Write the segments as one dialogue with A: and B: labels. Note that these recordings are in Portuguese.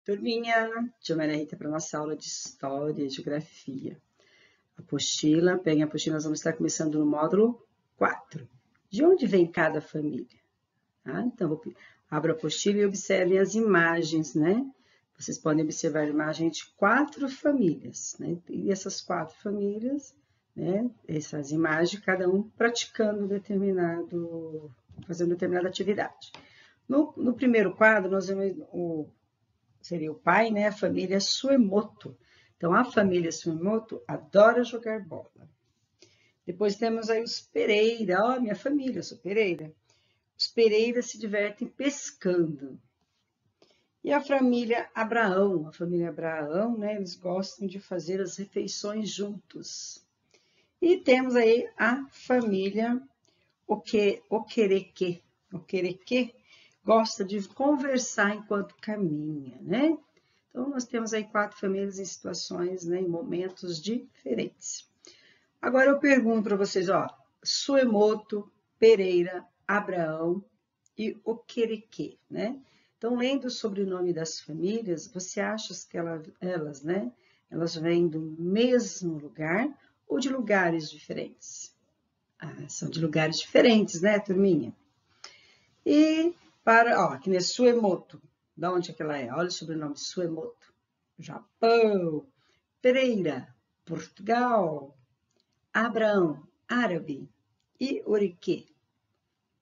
A: Turminha, tia Maria Rita para nossa aula de História e Geografia. Apostila, peguem a apostila, nós vamos estar começando no módulo 4. De onde vem cada família? Então, abra a apostila e observem as imagens, né? Vocês podem observar a imagem de 4 famílias, né? E essas 4 famílias, né? Essas imagens, cada um praticando fazendo determinada atividade. No primeiro quadro, nós vemos seria o pai, né? A família Suemoto. Então, a família Suemoto adora jogar bola. Depois temos aí os Pereira. Minha família, eu sou Pereira. Os Pereira se divertem pescando. E a família Abraão, né? Eles gostam de fazer as refeições juntos. E temos aí a família Oquereque. Oquereque gosta de conversar enquanto caminha, né? Então, nós temos aí 4 famílias em situações, né, em momentos diferentes. Agora, eu pergunto para vocês, Suemoto, Pereira, Abraão e Oquereque, né? Então, lendo o sobrenome das famílias, você acha que elas vêm do mesmo lugar ou de lugares diferentes? São de lugares diferentes, né, turminha? E aqui nesse Suemoto, da onde é que ela é? Olha o sobrenome, Suemoto, Japão. Pereira, Portugal. Abraão, árabe. E Orique,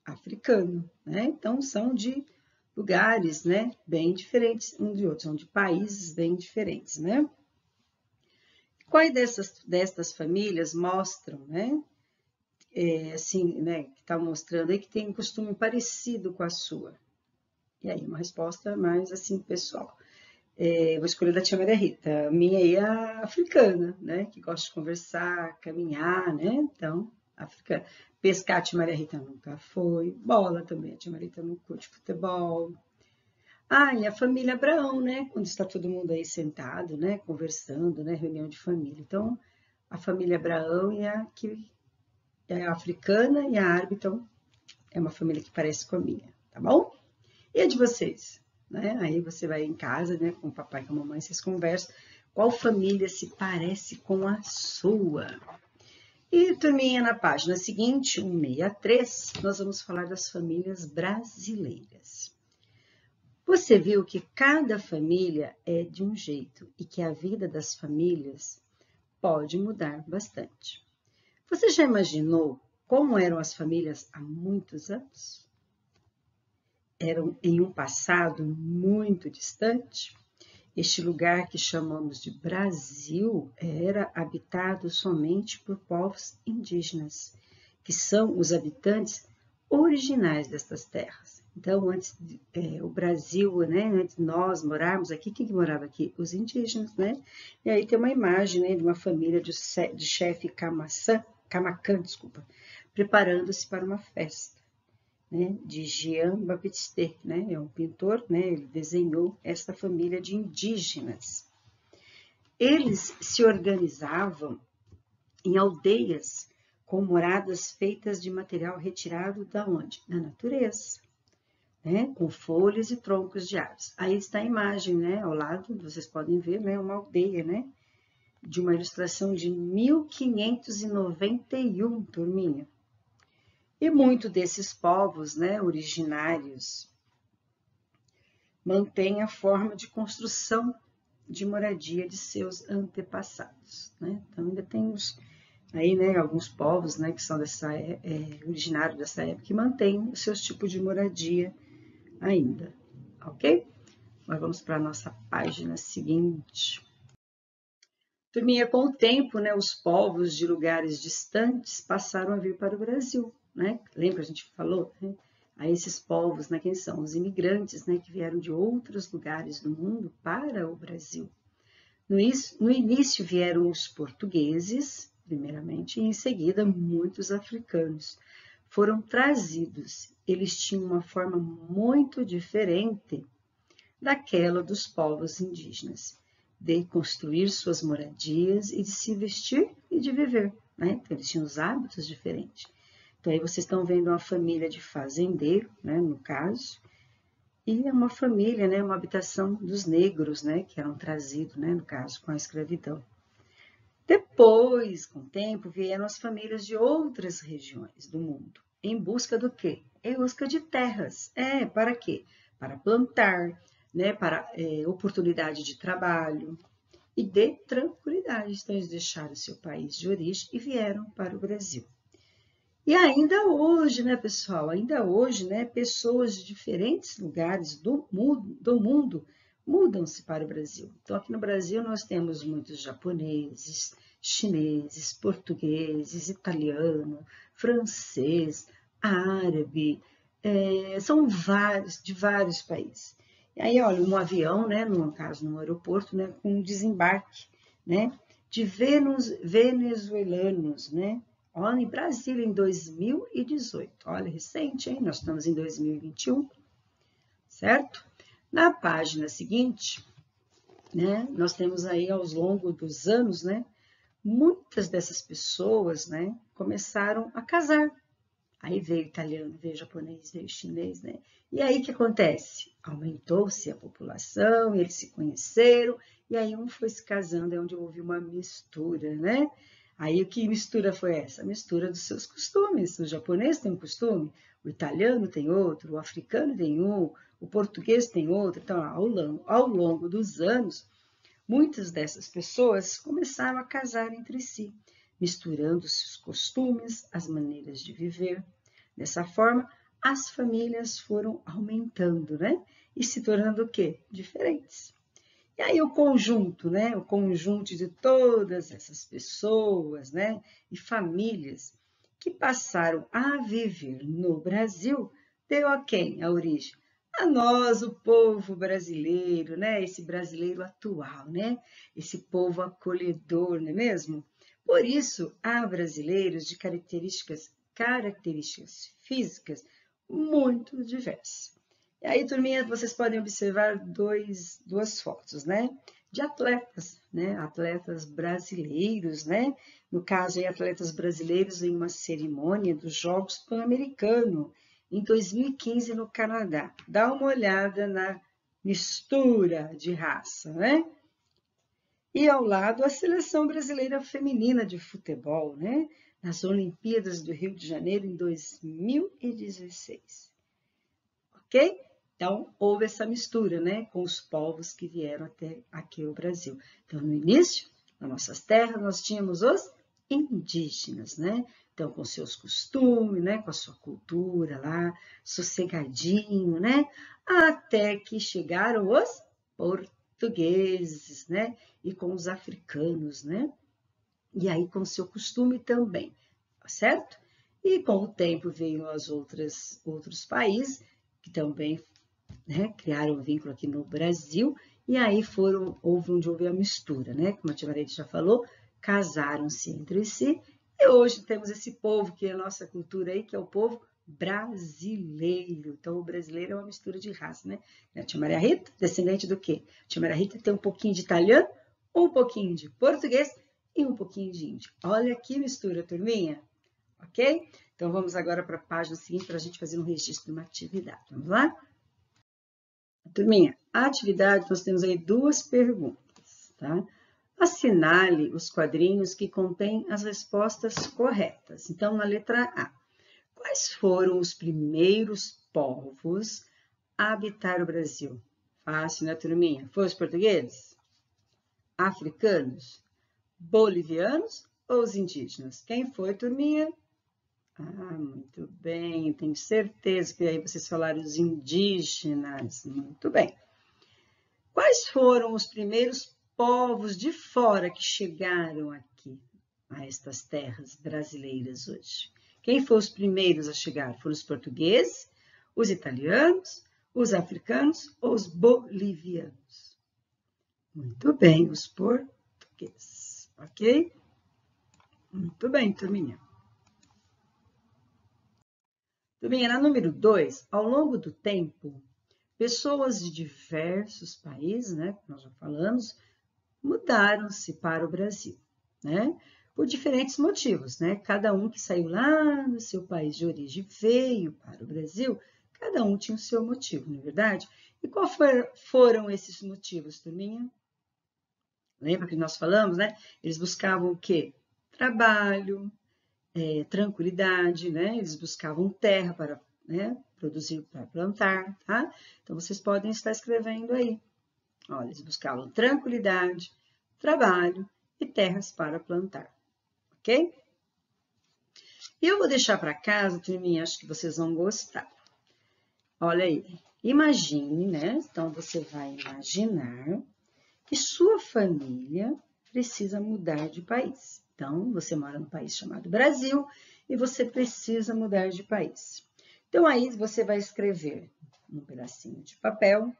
A: africano, né? Então, são de lugares, né, bem diferentes uns de outros, são de países bem diferentes, né? Quais destas famílias mostram, né, que está mostrando aí que tem um costume parecido com a sua? E aí, uma resposta mais assim, pessoal. Vou escolher da tia Maria Rita. A minha aí é a africana, né? Que gosta de conversar, caminhar, né? Então, africana. Pescar, a tia Maria Rita nunca foi. Bola também, a tia Maria Rita não curte futebol. E a família Abraão, né? Quando está todo mundo aí sentado, né? Conversando, né? Reunião de família. Então, a família Abraão é a africana e a árabe, então, é uma família que parece com a minha, tá bom? E a de vocês? Né? Aí você vai em casa, né, com o papai e com a mamãe, vocês conversam. Qual família se parece com a sua? E, turminha, na página seguinte, 163, nós vamos falar das famílias brasileiras. Você viu que cada família é de um jeito e que a vida das famílias pode mudar bastante. Você já imaginou como eram as famílias há muitos anos? Eram em um passado muito distante. Este lugar que chamamos de Brasil era habitado somente por povos indígenas, que são os habitantes originais destas terras. Então, antes o Brasil, né, antes de nós morarmos aqui, quem que morava aqui? Os indígenas, né? E aí tem uma imagem, né, de uma família de chefe Camacan, preparando-se para uma festa. Né, de Jean Baptiste, né, é um pintor, né, ele desenhou esta família de indígenas. Eles se organizavam em aldeias com moradas feitas de material retirado da onde? Da natureza, né, com folhas e troncos de árvores. Aí está a imagem, né, ao lado, vocês podem ver, né, uma aldeia, né, de uma ilustração de 1591, turminha. E muitos desses povos, né, originários, mantêm a forma de construção de moradia de seus antepassados, né? Então, ainda temos aí, né, alguns povos, né, que são originários dessa época, que mantêm os seus tipos de moradia ainda, ok? Nós vamos para a nossa página seguinte. Turminha, com o tempo, né, os povos de lugares distantes passaram a vir para o Brasil. Né? Lembra, a gente falou, né? A esses povos, né? Quem são? Os imigrantes, né? Que vieram de outros lugares do mundo para o Brasil. No início vieram os portugueses, primeiramente, e em seguida muitos africanos. Foram trazidos, eles tinham uma forma muito diferente daquela dos povos indígenas, de construir suas moradias e de se vestir e de viver. Né? Então, eles tinham os hábitos diferentes. Então, aí vocês estão vendo uma família de fazendeiro, né, no caso, E é uma família, né, uma habitação dos negros, né, que eram trazidos, né, no caso, com a escravidão. Depois, com o tempo, vieram as famílias de outras regiões do mundo, em busca do quê? Em busca de terras. Para quê? Para plantar, né, para oportunidade de trabalho e de tranquilidade. Então, eles deixaram seu país de origem e vieram para o Brasil. E ainda hoje, né, pessoal? Ainda hoje, né, pessoas de diferentes lugares do mundo mudam-se para o Brasil. Então, aqui no Brasil, nós temos muitos japoneses, chineses, portugueses, italiano, francês, árabe, são vários, de vários países. E aí, olha, um avião, né, no caso, num aeroporto, né, com um desembarque, né, de venezuelanos, né, olha, em Brasília, em 2018. Olha, recente, hein? Nós estamos em 2021, certo? Na página seguinte, né, nós temos aí, ao longo dos anos, né, muitas dessas pessoas, né, começaram a casar. Aí veio italiano, veio japonês, veio chinês, né? E aí o que acontece? Aumentou-se a população, eles se conheceram, e aí um foi se casando, é onde houve uma mistura, né? Aí o que mistura foi essa? A mistura dos seus costumes. O japonês tem um costume, o italiano tem outro, o africano tem um, o português tem outro. Então, ao longo dos anos, muitas dessas pessoas começaram a casar entre si, misturando seus costumes, as maneiras de viver. Dessa forma, as famílias foram aumentando, né? E se tornando o quê? Diferentes. E aí o conjunto, né? O conjunto de todas essas pessoas, né? E famílias que passaram a viver no Brasil, deu a quem a origem? A nós, o povo brasileiro, né? Esse brasileiro atual, né? Esse povo acolhedor, não é mesmo? Por isso, há brasileiros de características físicas muito diversas. E aí, turminha, vocês podem observar duas fotos, né? De atletas, né? Atletas brasileiros, né? No caso, aí, atletas brasileiros em uma cerimônia dos Jogos Pan-Americanos, em 2015, no Canadá. Dá uma olhada na mistura de raça, né? E ao lado, a seleção brasileira feminina de futebol, né? Nas Olimpíadas do Rio de Janeiro, em 2016. Ok? Então, houve essa mistura, né, com os povos que vieram até aqui ao Brasil. Então, no início, nas nossas terras, nós tínhamos os indígenas, né? Então, com seus costumes, né, com a sua cultura lá, sossegadinho, né? Até que chegaram os portugueses, né? E com os africanos, né? E aí com o seu costume também, tá certo? E com o tempo veio outros países que também, né, criaram um vínculo aqui no Brasil, e aí houve a mistura, né? Como a tia Maria já falou, casaram-se entre si, e hoje temos esse povo que é a nossa cultura aí, que é o povo brasileiro. Então, o brasileiro é uma mistura de raça, né? A tia Maria Rita, descendente do quê? A tia Maria Rita tem um pouquinho de italiano, um pouquinho de português e um pouquinho de índio. Olha que mistura, turminha, ok? Então, vamos agora para a página seguinte para a gente fazer um registro de uma atividade. Vamos lá? Turminha, a atividade, nós temos aí duas perguntas, tá? Assinale os quadrinhos que contêm as respostas corretas. Então, na letra A, quais foram os primeiros povos a habitar o Brasil? Fácil, né, turminha? Foram os portugueses? Africanos? Bolivianos ou os indígenas? Quem foi, turminha? Muito bem, tenho certeza que aí vocês falaram os indígenas. Muito bem. Quais foram os primeiros povos de fora que chegaram aqui, a estas terras brasileiras hoje? Quem foram os primeiros a chegar? Foram os portugueses, os italianos, os africanos ou os bolivianos? Muito bem, os portugueses, ok? Muito bem, turminha. Turminha, na número 2, ao longo do tempo, pessoas de diversos países, né, que nós já falamos, mudaram-se para o Brasil, né? Por diferentes motivos, né? Cada um que saiu lá no seu país de origem veio para o Brasil Cada um tinha o seu motivo, não é verdade? E qual foram esses motivos, turminha? Lembra que nós falamos, né? Eles buscavam o quê? Trabalho, tranquilidade, né? Eles buscavam terra para, né, produzir, para plantar, tá? Então, vocês podem estar escrevendo aí. Olha, eles buscavam tranquilidade, trabalho e terras para plantar, ok? E eu vou deixar para casa, turminha, acho que vocês vão gostar. Olha aí, imagine, né? Então, você vai imaginar que sua família precisa mudar de país. Então, você mora num país chamado Brasil e você precisa mudar de país. Então, aí você vai escrever num pedacinho de papel.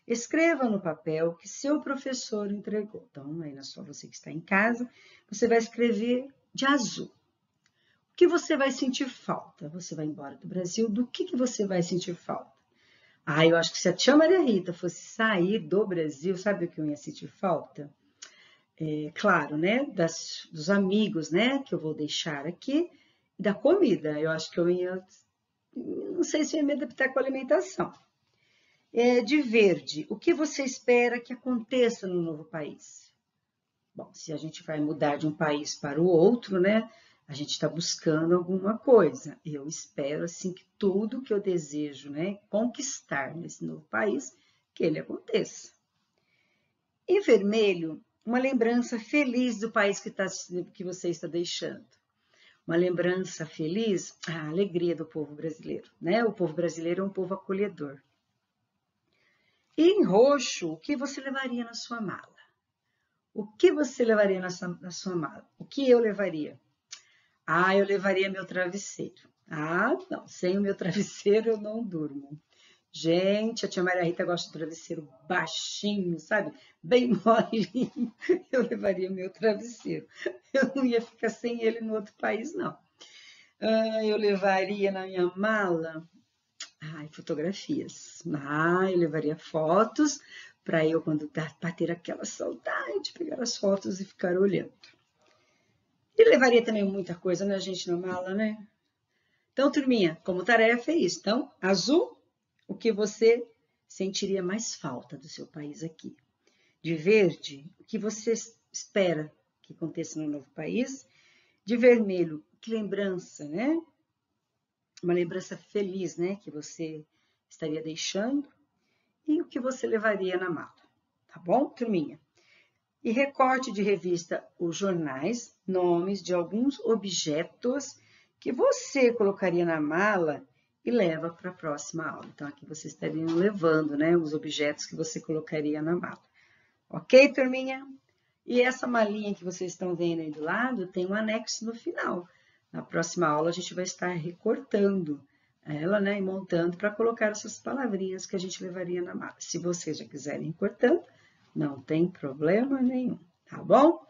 A: Escreva no papel que seu professor entregou. Então, aí você que está em casa, você vai escrever de azul. O que você vai sentir falta? Você vai embora do Brasil, do que você vai sentir falta? Eu acho que se a tia Maria Rita fosse sair do Brasil, sabe o que eu ia sentir falta? Claro, né? Dos amigos, né? Que eu vou deixar aqui, e da comida. Eu acho que eu ia, não sei se eu ia me adaptar com a alimentação. De verde, o que você espera que aconteça no novo país? Bom, se a gente vai mudar de um país para o outro, né? A gente está buscando alguma coisa. Eu espero, assim, que tudo que eu desejo, né, conquistar nesse novo país, que ele aconteça. E vermelho, uma lembrança feliz do país que você está deixando. Uma lembrança feliz, a alegria do povo brasileiro, né? O povo brasileiro é um povo acolhedor. E em roxo, o que você levaria na sua mala? O que você levaria na sua mala? O que eu levaria? Eu levaria meu travesseiro. Não, sem o meu travesseiro eu não durmo. Gente, a tia Maria Rita gosta de travesseiro baixinho, sabe? Bem molinho. Eu levaria meu travesseiro. Eu não ia ficar sem ele no outro país, não. Eu levaria na minha mala, fotografias. Eu levaria fotos para eu, quando bater aquela saudade, pegar as fotos e ficar olhando. E levaria também muita coisa, né, gente, na mala, né? Então, turminha, como tarefa é isso. Então, azul, o que você sentiria mais falta do seu país aqui. De verde, o que você espera que aconteça no novo país. De vermelho, que lembrança, né? Uma lembrança feliz, né, que você estaria deixando. E o que você levaria na mala. Tá bom, turminha? E recorte de revista os jornais, nomes de alguns objetos que você colocaria na mala e leva para a próxima aula. Então, aqui vocês estariam levando, né, os objetos que você colocaria na mala. Ok, turminha? E essa malinha que vocês estão vendo aí do lado tem um anexo no final. Na próxima aula, a gente vai estar recortando ela, né, e montando para colocar essas palavrinhas que a gente levaria na mala. Se vocês já quiserem ir cortando, não tem problema nenhum, tá bom?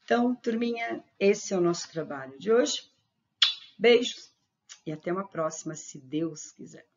A: Então, turminha, esse é o nosso trabalho de hoje. Beijos e até uma próxima, se Deus quiser.